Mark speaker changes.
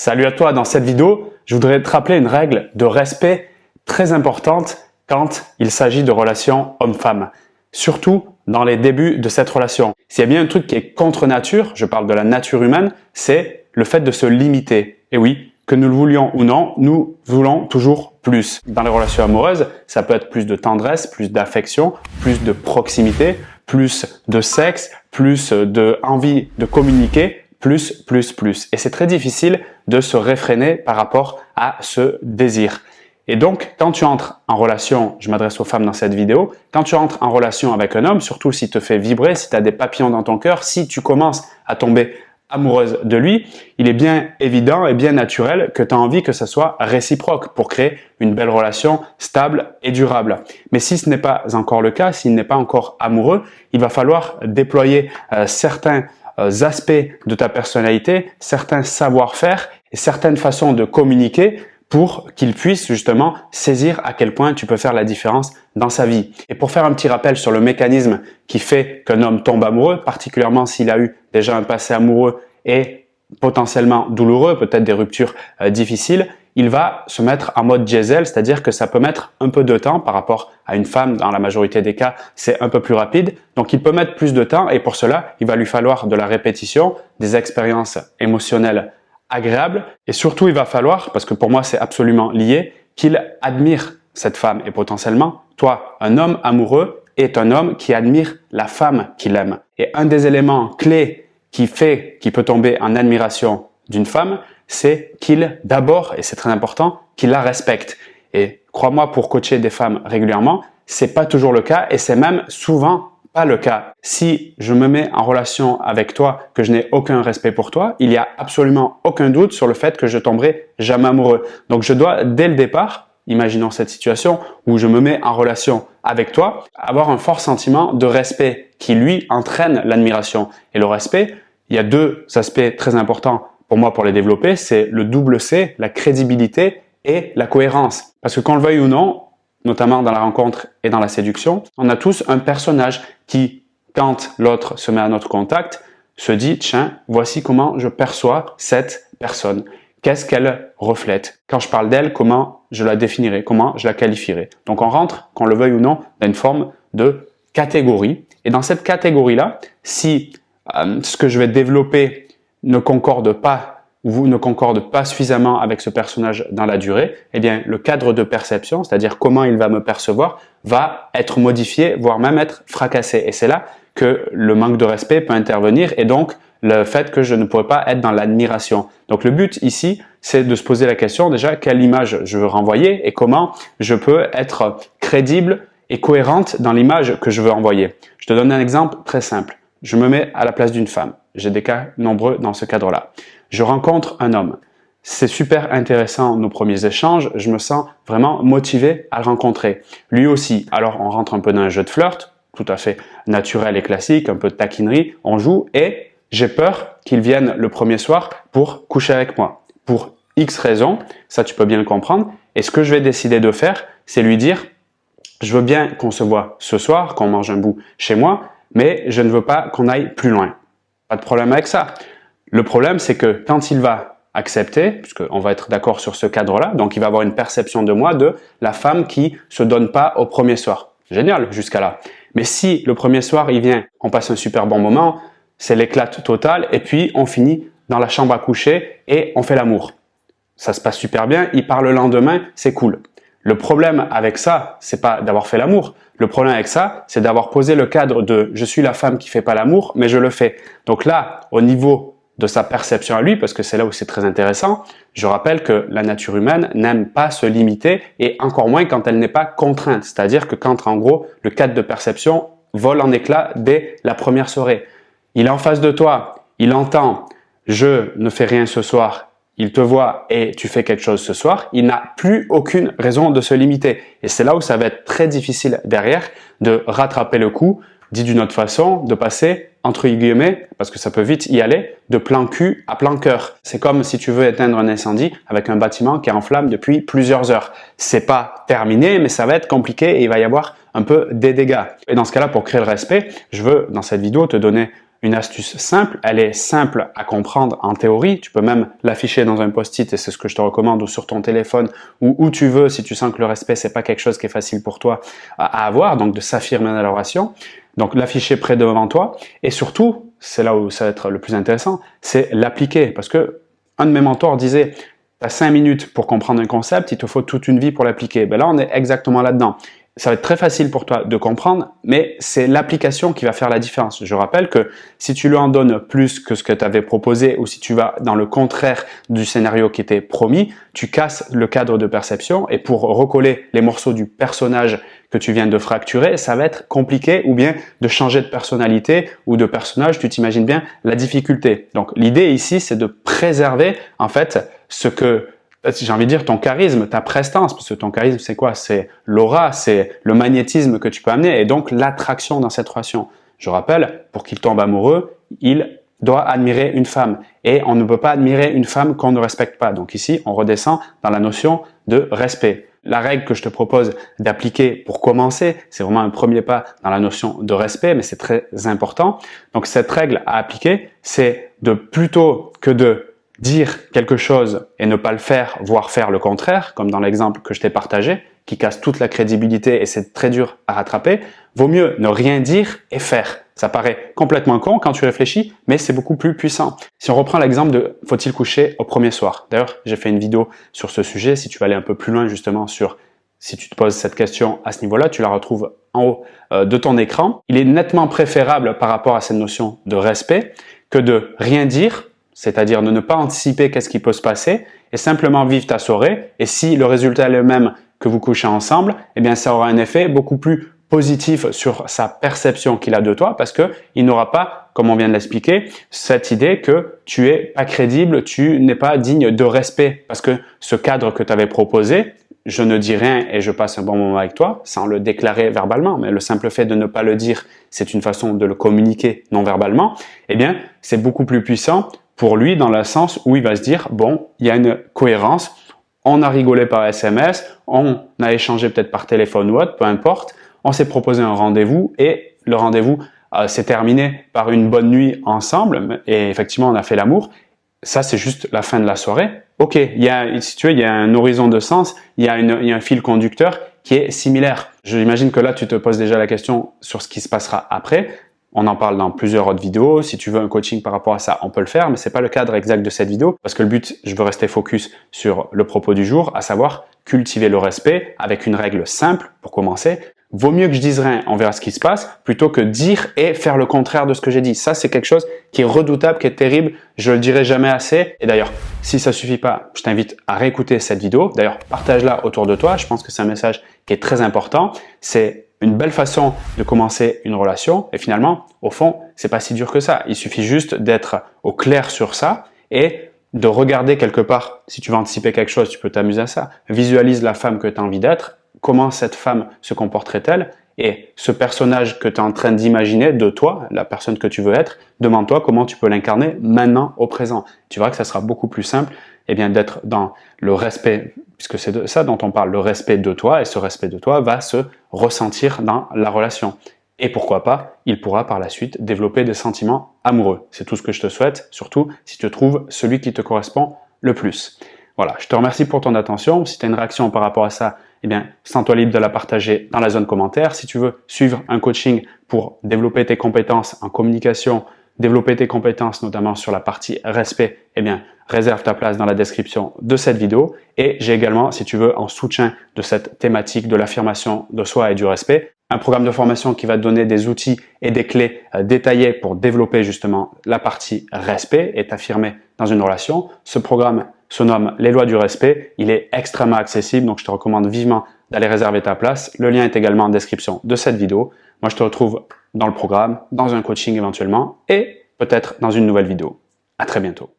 Speaker 1: Salut à toi, dans cette vidéo, je voudrais te rappeler une règle de respect très importante quand il s'agit de relations homme-femme, surtout dans les débuts de cette relation. S'il y a bien un truc qui est contre nature, je parle de la nature humaine, c'est le fait de se limiter. Et oui, que nous le voulions ou non, nous voulons toujours plus. Dans les relations amoureuses, ça peut être plus de tendresse, plus d'affection, plus de proximité, plus de sexe, plus d'envie de communiquer, plus. Et c'est très difficile de se réfréner par rapport à ce désir. Et donc, quand tu entres en relation, je m'adresse aux femmes dans cette vidéo, quand tu entres en relation avec un homme, surtout s'il te fait vibrer, si tu as des papillons dans ton cœur, si tu commences à tomber amoureuse de lui, il est bien évident et bien naturel que tu as envie que ça soit réciproque pour créer une belle relation stable et durable. Mais si ce n'est pas encore le cas, s'il n'est pas encore amoureux, il va falloir déployer certains aspects de ta personnalité, certains savoir-faire et certaines façons de communiquer pour qu'il puisse justement saisir à quel point tu peux faire la différence dans sa vie. Et pour faire un petit rappel sur le mécanisme qui fait qu'un homme tombe amoureux, particulièrement s'il a eu déjà un passé amoureux et potentiellement douloureux, peut-être des ruptures difficiles, il va se mettre en mode diesel, c'est-à-dire que ça peut mettre un peu de temps par rapport à une femme. Dans la majorité des cas, c'est un peu plus rapide. Donc, il peut mettre plus de temps et pour cela, il va lui falloir de la répétition, des expériences émotionnelles agréables et surtout, il va falloir, parce que pour moi, c'est absolument lié, qu'il admire cette femme et potentiellement, toi, un homme amoureux est un homme qui admire la femme qu'il aime. Et un des éléments clés qui peut tomber en admiration d'une femme, c'est qu'il, d'abord, et c'est très important, qu'il la respecte. Et crois-moi, pour coacher des femmes régulièrement, c'est pas toujours le cas et c'est même souvent pas le cas. Si je me mets en relation avec toi, que je n'ai aucun respect pour toi, il y a absolument aucun doute sur le fait que je tomberai jamais amoureux. Donc je dois, dès le départ, imaginons cette situation où je me mets en relation avec toi, avoir un fort sentiment de respect qui, lui, entraîne l'admiration. Et le respect, il y a deux aspects très importants pour moi pour les développer, c'est le double C, la crédibilité et la cohérence. Parce que qu'on le veuille ou non, notamment dans la rencontre et dans la séduction, on a tous un personnage qui, quand l'autre se met à notre contact, se dit « Tiens, voici comment je perçois cette personne. Qu'est-ce qu'elle reflète? Quand je parle d'elle, comment je la définirai? Comment je la qualifierai ?» Donc on rentre, qu'on le veuille ou non, dans une forme de catégorie. Et dans cette catégorie-là, si ce que je vais développer ne concorde pas ou ne concorde pas suffisamment avec ce personnage dans la durée, eh bien, le cadre de perception, c'est-à-dire comment il va me percevoir, va être modifié, voire même être fracassé. Et c'est là que le manque de respect peut intervenir et donc le fait que je ne pourrais pas être dans l'admiration. Donc, le but ici, c'est de se poser la question déjà, quelle image je veux renvoyer et comment je peux être crédible et cohérente dans l'image que je veux envoyer. Je te donne un exemple très simple. Je me mets à la place d'une femme. J'ai des cas nombreux dans ce cadre-là. Je rencontre un homme. C'est super intéressant nos premiers échanges. Je me sens vraiment motivé à le rencontrer. Lui aussi. Alors, on rentre un peu dans un jeu de flirt, tout à fait naturel et classique, un peu de taquinerie. On joue et j'ai peur qu'il vienne le premier soir pour coucher avec moi. Pour X raisons, ça tu peux bien le comprendre. Et ce que je vais décider de faire, c'est lui dire, je veux bien qu'on se voit ce soir, qu'on mange un bout chez moi, mais je ne veux pas qu'on aille plus loin. Pas de problème avec ça. Le problème, c'est que quand il va accepter, puisqu'on va être d'accord sur ce cadre-là, donc il va avoir une perception de moi de la femme qui se donne pas au premier soir. Génial, jusqu'à là. Mais si le premier soir, il vient, on passe un super bon moment, c'est l'éclate totale, et puis on finit dans la chambre à coucher et on fait l'amour. Ça se passe super bien, il part le lendemain, c'est cool. Le problème avec ça, c'est pas d'avoir fait l'amour. Le problème avec ça, c'est d'avoir posé le cadre de « je suis la femme qui fait pas l'amour, mais je le fais ». Donc là, au niveau de sa perception à lui, parce que c'est là où c'est très intéressant, je rappelle que la nature humaine n'aime pas se limiter et encore moins quand elle n'est pas contrainte. C'est-à-dire que quand, en gros, le cadre de perception vole en éclats dès la première soirée. Il est en face de toi, il entend « je ne fais rien ce soir », il te voit et tu fais quelque chose ce soir, il n'a plus aucune raison de se limiter. Et c'est là où ça va être très difficile derrière de rattraper le coup, dit d'une autre façon, de passer, entre guillemets, parce que ça peut vite y aller, de plan cul à plan cœur. C'est comme si tu veux éteindre un incendie avec un bâtiment qui est en flamme depuis plusieurs heures. C'est pas terminé, mais ça va être compliqué et il va y avoir un peu des dégâts. Et dans ce cas-là, pour créer le respect, je veux, dans cette vidéo, te donner une astuce simple, elle est simple à comprendre en théorie, tu peux même l'afficher dans un post-it et c'est ce que je te recommande ou sur ton téléphone ou où tu veux si tu sens que le respect c'est pas quelque chose qui est facile pour toi à avoir, donc de s'affirmer dans la relation, donc l'afficher près devant toi et surtout, c'est là où ça va être le plus intéressant, c'est l'appliquer parce que un de mes mentors disait tu as 5 minutes pour comprendre un concept, il te faut toute une vie pour l'appliquer. Ben là on est exactement là-dedans. Ça va être très facile pour toi de comprendre, mais c'est l'application qui va faire la différence. Je rappelle que si tu lui en donnes plus que ce que tu avais proposé ou si tu vas dans le contraire du scénario qui était promis, tu casses le cadre de perception et pour recoller les morceaux du personnage que tu viens de fracturer, ça va être compliqué ou bien de changer de personnalité ou de personnage, tu t'imagines bien la difficulté. Donc l'idée ici, c'est de préserver en fait ce que j'ai envie de dire ton charisme, ta prestance, parce que ton charisme c'est quoi? C'est l'aura, c'est le magnétisme que tu peux amener et donc l'attraction dans cette relation. Je rappelle, pour qu'il tombe amoureux, il doit admirer une femme et on ne peut pas admirer une femme qu'on ne respecte pas. Donc ici, on redescend dans la notion de respect. La règle que je te propose d'appliquer pour commencer, c'est vraiment un premier pas dans la notion de respect, mais c'est très important. Donc cette règle à appliquer, c'est de plutôt que de dire quelque chose et ne pas le faire, voire faire le contraire, comme dans l'exemple que je t'ai partagé, qui casse toute la crédibilité et c'est très dur à rattraper, vaut mieux ne rien dire et faire. Ça paraît complètement con quand tu réfléchis, mais c'est beaucoup plus puissant. Si on reprend l'exemple de « faut-il coucher au premier soir ?» D'ailleurs, j'ai fait une vidéo sur ce sujet. Si tu veux aller un peu plus loin justement sur si tu te poses cette question à ce niveau-là, tu la retrouves en haut de ton écran. Il est nettement préférable par rapport à cette notion de respect que de rien dire, c'est-à-dire de ne pas anticiper qu'est-ce qui peut se passer et simplement vivre ta soirée. Et si le résultat est le même que vous couchez ensemble, eh bien ça aura un effet beaucoup plus positif sur sa perception qu'il a de toi parce que il n'aura pas, comme on vient de l'expliquer, cette idée que tu es pas crédible, tu n'es pas digne de respect parce que ce cadre que tu avais proposé, je ne dis rien et je passe un bon moment avec toi sans le déclarer verbalement, mais le simple fait de ne pas le dire, c'est une façon de le communiquer non verbalement, eh bien c'est beaucoup plus puissant pour lui dans le sens où il va se dire, bon, il y a une cohérence, on a rigolé par SMS, on a échangé peut-être par téléphone ou autre, peu importe, on s'est proposé un rendez-vous et le rendez-vous s'est terminé par une bonne nuit ensemble et effectivement on a fait l'amour. Ça, c'est juste la fin de la soirée. Ok, si tu veux, il y a un horizon de sens, il y a un fil conducteur qui est similaire. J'imagine que là, tu te poses déjà la question sur ce qui se passera après. On en parle dans plusieurs autres vidéos. Si tu veux un coaching par rapport à ça, on peut le faire, mais c'est pas le cadre exact de cette vidéo parce que le but, je veux rester focus sur le propos du jour, à savoir cultiver le respect avec une règle simple pour commencer. Vaut mieux que je dise rien, on verra ce qui se passe, plutôt que dire et faire le contraire de ce que j'ai dit. Ça, c'est quelque chose qui est redoutable, qui est terrible. Je le dirai jamais assez. Et d'ailleurs, si ça suffit pas, je t'invite à réécouter cette vidéo. D'ailleurs, partage-la autour de toi. Je pense que c'est un message qui est très important. C'est une belle façon de commencer une relation. Et finalement, au fond, c'est pas si dur que ça. Il suffit juste d'être au clair sur ça et de regarder quelque part. Si tu veux anticiper quelque chose, tu peux t'amuser à ça. Visualise la femme que tu as envie d'être. Comment cette femme se comporterait-elle? Et ce personnage que tu es en train d'imaginer de toi, la personne que tu veux être, demande-toi comment tu peux l'incarner maintenant au présent. Tu verras que ça sera beaucoup plus simple d'être dans le respect, puisque c'est de ça dont on parle, le respect de toi, et ce respect de toi va se ressentir dans la relation. Et pourquoi pas, il pourra par la suite développer des sentiments amoureux. C'est tout ce que je te souhaite, surtout si tu trouves celui qui te correspond le plus. Voilà, je te remercie pour ton attention. Si tu as une réaction par rapport à ça, sens-toi libre de la partager dans la zone commentaire. Si tu veux suivre un coaching pour développer tes compétences en communication, développer tes compétences notamment sur la partie respect, réserve ta place dans la description de cette vidéo. Et j'ai également, si tu veux, en soutien de cette thématique de l'affirmation de soi et du respect, un programme de formation qui va te donner des outils et des clés détaillées pour développer justement la partie respect et t'affirmer dans une relation. Ce programme se nomme Les lois du respect. Il est extrêmement accessible, donc je te recommande vivement d'aller réserver ta place. Le lien est également en description de cette vidéo. Moi, je te retrouve dans le programme, dans un coaching éventuellement et peut-être dans une nouvelle vidéo. À très bientôt.